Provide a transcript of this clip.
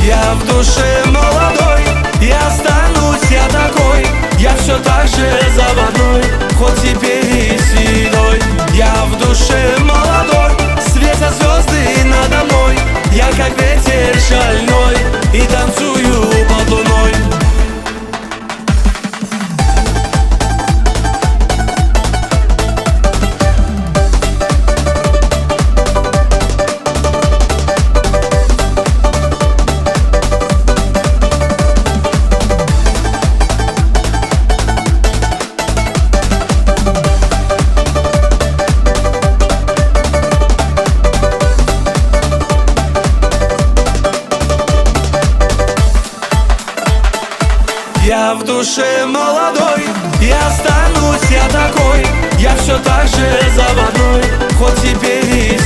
Я в душе молодой, и останусь я такой. Я все так же заводной, хоть теперь и седой. Я в душе молодой, светят звезды надо мной. Я как ветер шальной и танцую под луной. Я в душе молодой, и останусь я такой. Я все так же заводной, хоть теперь и